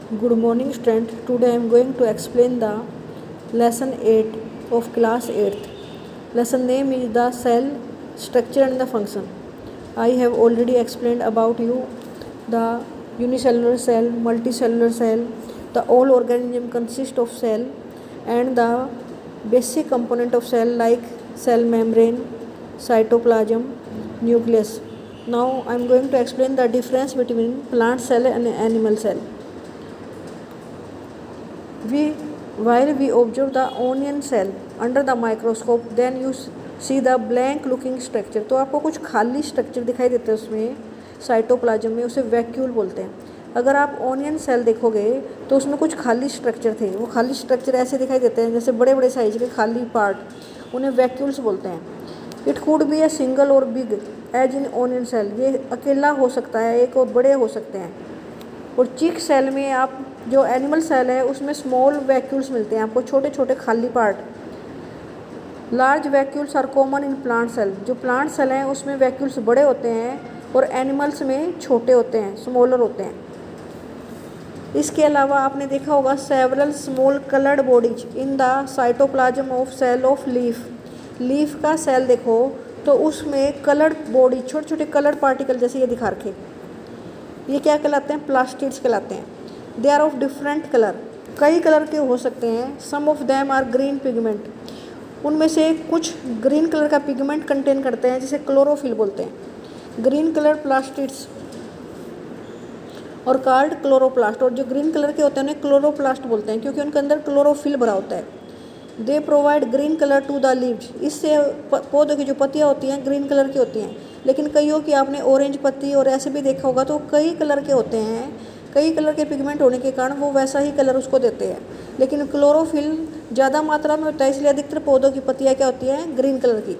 Good morning, student. Today I am going to explain the lesson 8 of class 8th. Lesson name is the cell structure and the function. I have already explained about you the unicellular cell, multicellular cell. The all organism consist of cell and the basic component of cell like cell membrane, cytoplasm, nucleus. Now I am going to explain the difference between plant cell and animal cell. While we observe the onion cell under the microscope, then you see the blank looking structure. तो आपको कुछ खाली structure दिखाई देता है उसमें cytoplasm में, उसे वैक्यूल बोलते हैं. अगर आप ओनियन सेल देखोगे तो उसमें कुछ खाली स्ट्रक्चर थे. वो खाली स्ट्रक्चर ऐसे दिखाई देते हैं जैसे बड़े बड़े साइज के खाली पार्ट, उन्हें वैक्यूल्स बोलते हैं. It could be a single or big as in onion cell. ये अकेला हो सकता है, एक और बड़े हो सकते हैं. और चिक सेल में आप जो एनिमल सेल है उसमें स्मॉल वैक्यूल्स मिलते हैं आपको, छोटे छोटे खाली part. Large vacuoles are common in plant cell. जो प्लांट सेल हैं उसमें वैक्यूल्स बड़े होते हैं और एनिमल्स में छोटे होते हैं, स्मॉलर होते हैं. इसके अलावा आपने देखा होगा several small coloured bodies in the cytoplasm of cell of leaf. Leaf का सेल देखो तो उसमें कलर्ड बॉडी, छोटे छोटे कलर्ड पार्टिकल जैसे ये दिखा रखे, ये क्या कहलाते हैं? प्लास्टिड्स कहलाते हैं. They are of different colour. कई कलर के हो सकते हैं. Some of them are green pigment. उनमें से कुछ ग्रीन कलर का पिगमेंट कंटेन करते हैं जिसे क्लोरोफिल बोलते हैं. Green colour plastids are called chloroplast. और जो ग्रीन कलर के होते हैं उन्हें क्लोरोप्लास्ट बोलते हैं क्योंकि उनके अंदर क्लोरोफिल भरा होता है. They provide green colour to the leaves. इससे पौधों की जो पत्तियाँ होती हैं ग्रीन कलर की होती हैं. लेकिन कईयों की आपने ऑरेंज पत्ती और ऐसे भी देखा होगा तो कई कलर के होते हैं. कई कलर के पिगमेंट होने के कारण वो वैसा ही कलर उसको देते हैं. लेकिन क्लोरोफिल ज़्यादा मात्रा में होता है, इसलिए अधिकतर पौधों की पत्तियाँ क्या होती हैं? ग्रीन कलर की.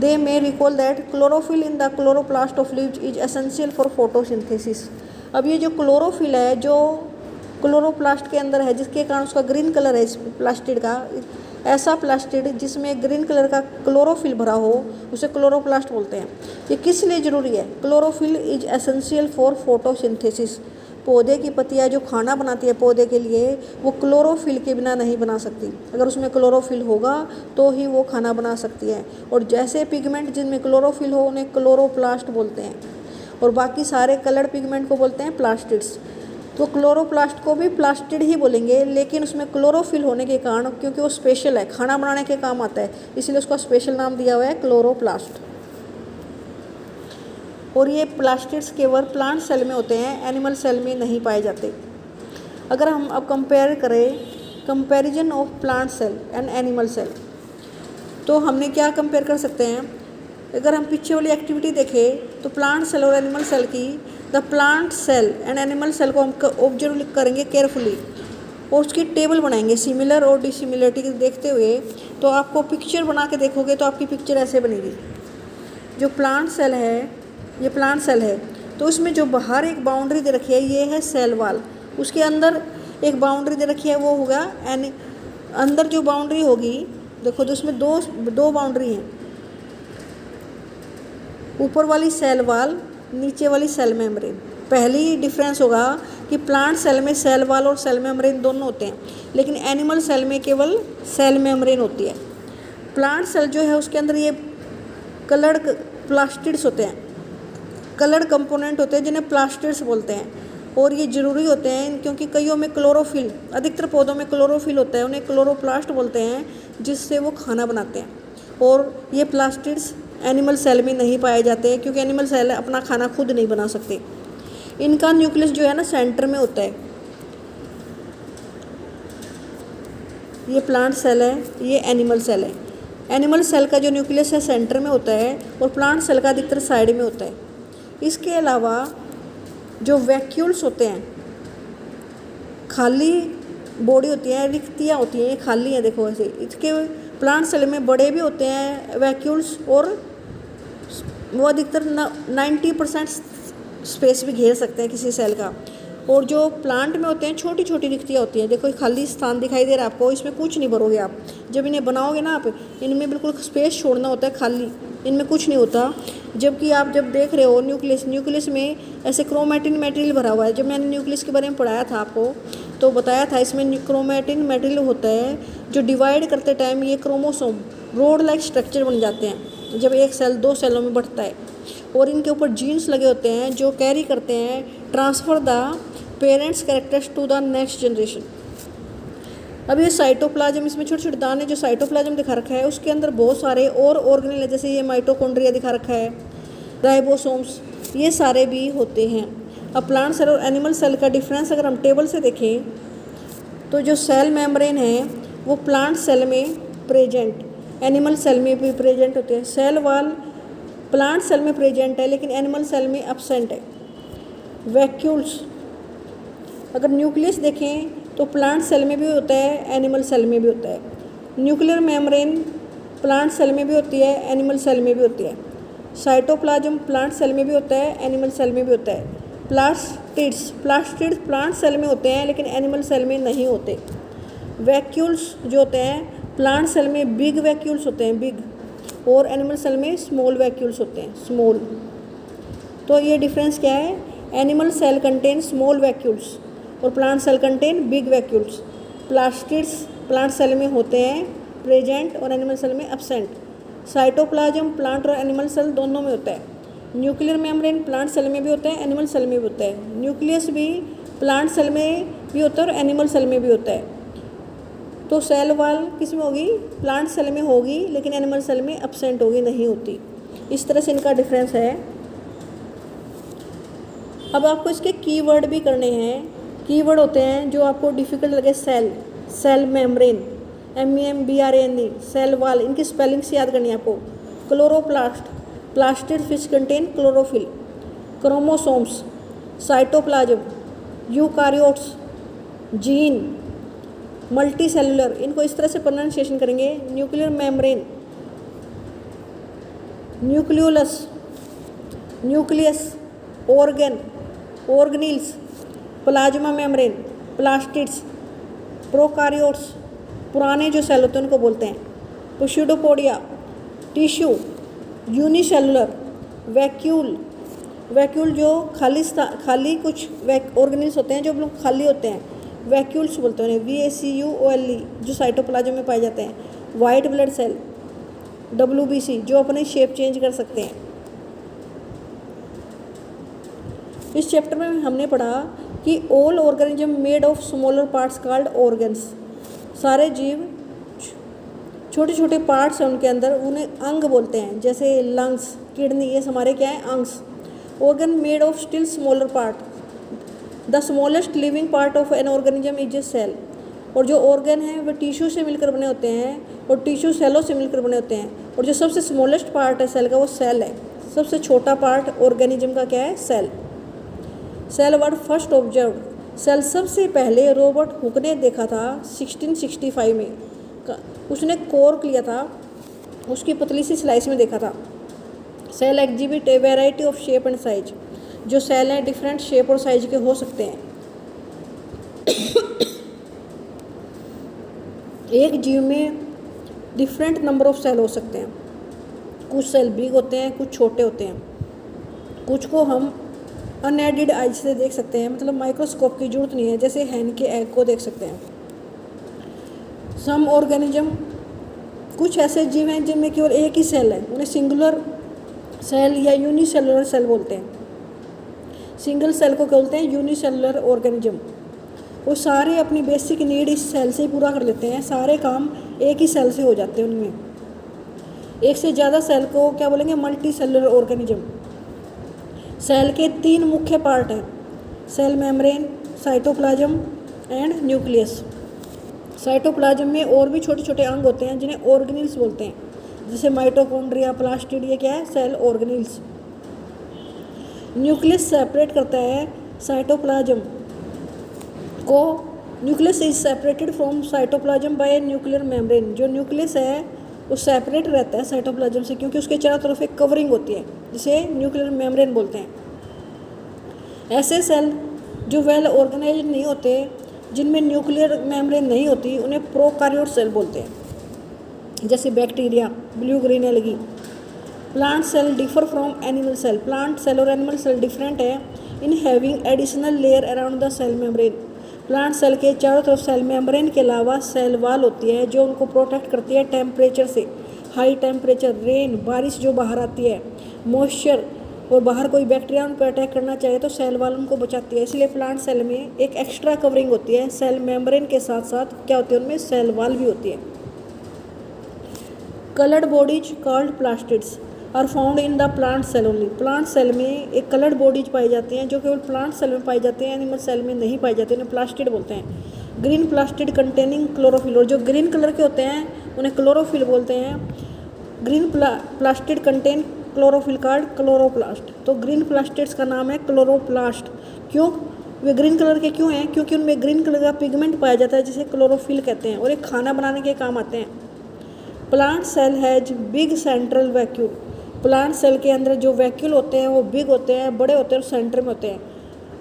They may recall that chlorophyll in the chloroplast of leaves is essential for photosynthesis. अब ये जो क्लोरोफिल है जो क्लोरोप्लास्ट के अंदर है जिसके कारण उसका ग्रीन कलर है इस प्लास्टिड का, ऐसा प्लास्टिड जिसमें ग्रीन कलर का क्लोरोफिल भरा हो उसे क्लोरोप्लास्ट बोलते हैं. ये किस लिए ज़रूरी है? Chlorophyll is essential for photosynthesis. पौधे की पत्तियाँ जो खाना बनाती है पौधे के लिए वो क्लोरोफिल के बिना नहीं बना सकती. अगर उसमें क्लोरोफिल होगा तो ही वो खाना बना सकती है. और जैसे पिगमेंट जिनमें क्लोरोफिल हो उन्हें क्लोरोप्लास्ट बोलते हैं और बाकी सारे कलर्ड पिगमेंट को बोलते हैं प्लास्टिड्स. तो क्लोरोप्लास्ट को भी प्लास्टिड ही बोलेंगे, लेकिन उसमें क्लोरोफिल होने के कारण, क्योंकि वो स्पेशल है, खाना बनाने के काम आता है, इसलिए उसका स्पेशल नाम दिया हुआ है क्लोरोप्लास्ट. और ये प्लास्टिड्स केवल प्लांट सेल में होते हैं, एनिमल सेल में नहीं पाए जाते. अगर हम अब कंपेयर करें comparison of plant cell and animal cell, तो हमने क्या कंपेयर कर सकते हैं? अगर हम पीछे वाली एक्टिविटी देखें तो प्लांट सेल और एनिमल सेल की, the plant cell and animal cell को हम ऑब्जर्व करेंगे केयरफुली और उसकी टेबल बनाएंगे सिमिलर और डिसिमिलरिटी देखते हुए. तो आपको पिक्चर बना के देखोगे तो आपकी पिक्चर ऐसे बनेगी. जो प्लांट सेल है, ये प्लांट सेल है तो उसमें जो बाहर एक बाउंड्री दे रखी है ये है सेल वाल. उसके अंदर एक बाउंड्री दे रखी है वो होगा अंदर जो बाउंड्री होगी देखो तो उसमें दो बाउंड्री हैं. ऊपर वाली सेल वाल, नीचे वाली सेल मेम्ब्रेन. पहली डिफरेंस होगा कि प्लांट सेल में सेल वाल और सेल मेम्ब्रेन दोनों होते हैं, लेकिन एनिमल सेल में केवल सेल मेम्ब्रेन होती है. प्लांट सेल जो है उसके अंदर ये कलर्ड प्लास्टिड्स होते हैं, कलर्ड कंपोनेंट होते हैं जिन्हें प्लास्टिड्स बोलते हैं. और ये ज़रूरी होते हैं क्योंकि कईयों में क्लोरोफिल, अधिकतर पौधों में क्लोरोफिल होता है, उन्हें क्लोरोप्लास्ट बोलते हैं जिससे वो खाना बनाते हैं. और ये प्लास्टिड्स एनिमल सेल में नहीं पाए जाते क्योंकि एनिमल सेल अपना खाना खुद नहीं बना सकते. इनका न्यूक्लियस जो है ना सेंटर में होता है. ये प्लांट सेल है, ये एनिमल सेल है. एनिमल सेल का जो न्यूक्लियस है सेंटर में होता है और प्लांट सेल का अधिकतर साइड में होता है. इसके अलावा जो वैक्यूल्स होते हैं, खाली बॉडी होती है, रिक्तियाँ होती हैं, ये खाली हैं देखो ऐसे. इसके प्लांट सेल में बड़े भी होते हैं वैक्यूल्स और वो अधिकतर 90% स्पेस भी घेर सकते हैं किसी सेल का. और जो प्लांट में होते हैं छोटी छोटी रिक्तियाँ होती हैं. देखो खाली स्थान दिखाई दे रहा है आपको, इसमें कुछ नहीं भरोगे आप. जब इन्हें बनाओगे ना आप, इनमें बिल्कुल स्पेस छोड़ना होता है खाली, इनमें कुछ नहीं होता। जबकि आप जब देख रहे हो न्यूक्लियस में ऐसे क्रोमैटिन मटेरियल भरा हुआ है। जब मैंने न्यूक्लियस के बारे में पढ़ाया था आपको तो बताया था इसमें क्रोमैटिन मटेरियल होता है जो डिवाइड करते टाइम ये क्रोमोसोम रोड लाइक स्ट्रक्चर बन जाते हैं जब एक सेल 2 सेलों में बढ़ता है, और इनके ऊपर जीन्स लगे होते हैं जो कैरी करते हैं transfer the parents characters to the next generation. अब ये साइटोप्लाज्म, इसमें छोटे छोटे दाने जो साइटोप्लाज्म दिखा रखा है उसके अंदर बहुत सारे और ऑर्गेनेल है, जैसे ये माइटोकॉन्ड्रिया दिखा रखा है, राइबोसोम्स, ये सारे भी होते हैं। अब प्लांट सेल और एनिमल सेल का डिफरेंस अगर हम टेबल से देखें तो जो सेल मेम्ब्रेन है वो प्लांट सेल में प्रेजेंट, एनिमल सेल में भी प्रेजेंट होते हैं। सेल वॉल प्लांट सेल में प्रेजेंट है लेकिन एनिमल सेल में एब्सेंट है। वैक्यूल्स, अगर न्यूक्लियस देखें तो प्लांट सेल में भी होता है, एनिमल सेल में भी होता है। न्यूक्लियर मेम्ब्रेन प्लांट सेल में भी होती है, एनिमल सेल में भी होती है। साइटोप्लाज्म प्लांट सेल में भी होता है, एनिमल सेल में भी होता है। प्लास्टिड्स प्लांट सेल में होते हैं लेकिन एनिमल सेल में नहीं होते। वैक्यूल्स जो होते हैं प्लांट सेल में बिग वैक्यूल्स होते हैं, बिग, और एनिमल सेल में स्मॉल वैक्यूल्स होते हैं, स्मॉल। तो ये डिफरेंस क्या है, animal cell contain small vacuoles और plant cell contain big vacuoles. Plastids plant cell में होते हैं प्रेजेंट और एनिमल सेल में एब्सेंट। साइटोप्लाज्म प्लांट और एनिमल सेल दोनों में होता है। न्यूक्लियर मेम्ब्रेन प्लांट सेल में भी होता है, एनिमल सेल में भी होता है। न्यूक्लियस भी प्लांट सेल में भी होता है और एनिमल सेल में भी होता है। तो सेल वॉल किस में होगी, प्लांट सेल में होगी लेकिन एनिमल सेल में एब्सेंट होगी, नहीं होती। इस तरह से इनका डिफरेंस है। अब आपको इसके कीवर्ड भी करने हैं। कीवर्ड होते हैं जो आपको डिफ़िकल्ट लगे, cell membrane, MEMBRANE, cell wall, इनकी स्पेलिंग्स याद करनी है आपको। Chloroplast, plastid fish contain chlorophyll. Chromosomes, cytoplasm, eukaryotes, gene, multi cellular, इनको इस तरह से प्रोनाउंसिएशन करेंगे। Nuclear membrane, nucleolus, nucleus, organ, organelles, plasma membrane, plastids, prokaryotes, पुराने जो सेल होते हैं उनको बोलते हैं। पुशिडोपोडिया, टिश्यू, यूनिसेलुलर, वैक्यूल जो खाली कुछ ऑर्गेनील्स होते हैं जो बिल्कुल खाली होते हैं, वैक्यूल्स बोलते हैं उन्हें, VACUOLE, जो साइटोप्लाज्म में पाए जाते हैं। वाइट ब्लड सेल, WBC, जो अपने शेप चेंज कर सकते हैं। इस चैप्टर में हमने पढ़ा कि all organism made of smaller parts called organs, सारे जीव छोटे छोटे पार्ट्स हैं उनके अंदर, उन्हें अंग बोलते हैं। जैसे लंग्स, किडनी, ये हमारे क्या है, अंग्स। Organ made of still smaller part, the smallest living part of an organism is a cell. और जो ऑर्गन हैं वो टिश्यू से मिलकर बने होते हैं और टिश्यू सेलों से मिलकर बने होते हैं, और जो सबसे स्मॉलेस्ट पार्ट है सेल का वो सेल है। सबसे छोटा पार्ट ऑर्गेनिज्म का क्या है, cell. Cell word first observed, cell सबसे पहले रॉबर्ट हुक ने देखा था 1665 में। उसने कॉर्क लिया था, उसकी पतली सी स्लाइस में देखा था। Cell exhibit a variety of shape and size, जो सेल हैं डिफरेंट शेप और साइज के हो सकते हैं। एक जीव में डिफरेंट नंबर ऑफ सेल हो सकते हैं। कुछ सेल बिग होते हैं, कुछ छोटे होते हैं। कुछ को हम अनएडेड आइज से देख सकते हैं, मतलब माइक्रोस्कोप की जरूरत नहीं है, जैसे हैन के एग को देख सकते हैं। सम ऑर्गेनिज्म, कुछ ऐसे जीव हैं जिनमें केवल एक ही सेल है, उन्हें सिंगुलर सेल या यूनिसेलुलर सेल बोलते हैं। सिंगल सेल को बोलते हैं यूनिसेलुलर ऑर्गेनिज्म। वो सारे अपनी बेसिक नीड इस सेल से ही पूरा कर लेते हैं, सारे काम एक ही सेल से हो जाते हैं उनमें। एक से ज़्यादा सेल को क्या बोलेंगे, मल्टी सेलुलर ऑर्गेनिज्म। सेल के 3 मुख्य पार्ट हैं, cell membrane, cytoplasm and nucleus. Cytoplasm में और भी छोटे छोटे अंग होते हैं जिन्हें ऑर्गेनील्स बोलते हैं, जैसे माइटोकॉन्ड्रिया, प्लास्टिड, ये क्या है, सेल ऑर्गेनील्स। न्यूक्लियस सेपरेट करता है साइटोप्लाज्म को। Nucleus is separated from cytoplasm bye nuclear membrane. जो न्यूक्लियस है वो सेपरेट रहता है साइटोप्लाज्म से, क्योंकि उसके चारों तरफ एक कवरिंग होती है जिसे न्यूक्लियर मेम्ब्रेन बोलते हैं। ऐसे सेल जो वेल ऑर्गेनाइज्ड नहीं होते, जिनमें न्यूक्लियर मेम्ब्रेन नहीं होती, उन्हें प्रोकार्योट सेल बोलते हैं। जैसे bacteria, blue green algae. Plant cell differ from animal cell, plant cell और एनिमल सेल डिफरेंट है in having additional layer around the cell membrane. Plant cell के चारों तरफ सेल मेम्ब्रेन के अलावा सेल वाल होती है जो उनको प्रोटेक्ट करती है टेम्परेचर से, हाई टेम्परेचर, रेन, बारिश जो बाहर आती है, मॉइस्चर, और बाहर कोई बैक्टीरिया उन पर अटैक करना चाहे तो सेल वाल उनको बचाती है। इसलिए प्लांट सेल में एक एक्स्ट्रा कवरिंग होती है, सेल मेम्ब्रेन के साथ साथ क्या होती है उनमें सेल वाल भी होती है। Coloured bodies called plastids are found in the plant cell only. Plant cell में एक कलर्ड बॉडीज पाई जाती हैं जो केवल प्लांट सेल में पाई जाती हैं, एनिमल सेल में नहीं पाई जाती, उन्हें प्लास्टिड बोलते हैं। ग्रीन प्लास्टिड कंटेनिंग क्लोरोफिल, और जो ग्रीन कलर के होते हैं उन्हें क्लोरोफिल बोलते हैं। Green plastid contain chlorophyll card chloroplast, तो ग्रीन प्लास्टिड्स का नाम है क्लोरोप्लास्ट। क्यों वे ग्रीन कलर के क्यों हैं? क्योंकि उनमें ग्रीन कलर का पिगमेंट पाया जाता है जिसे क्लोरोफिल कहते हैं, और एक खाना बनाने के काम आते हैं। Plant cell has big central vacuole, plant cell के अंदर जो वैक्यूल होते हैं वो बिग होते हैं, बड़े होते हैं और सेंटर में होते हैं।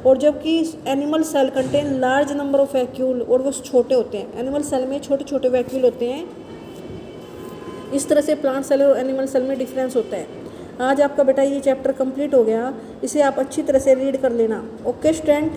और जबकि animal cell contain large number of vacuole, और वो छोटे होते हैं। एनिमल सेल में छोटे छोटे वैक्यूल होते हैं। इस तरह से प्लांट सेल और एनिमल सेल में डिफरेंस होता है। आज आपका बेटा ये चैप्टर कंप्लीट हो गया, इसे आप अच्छी तरह से रीड कर लेना। Okay student.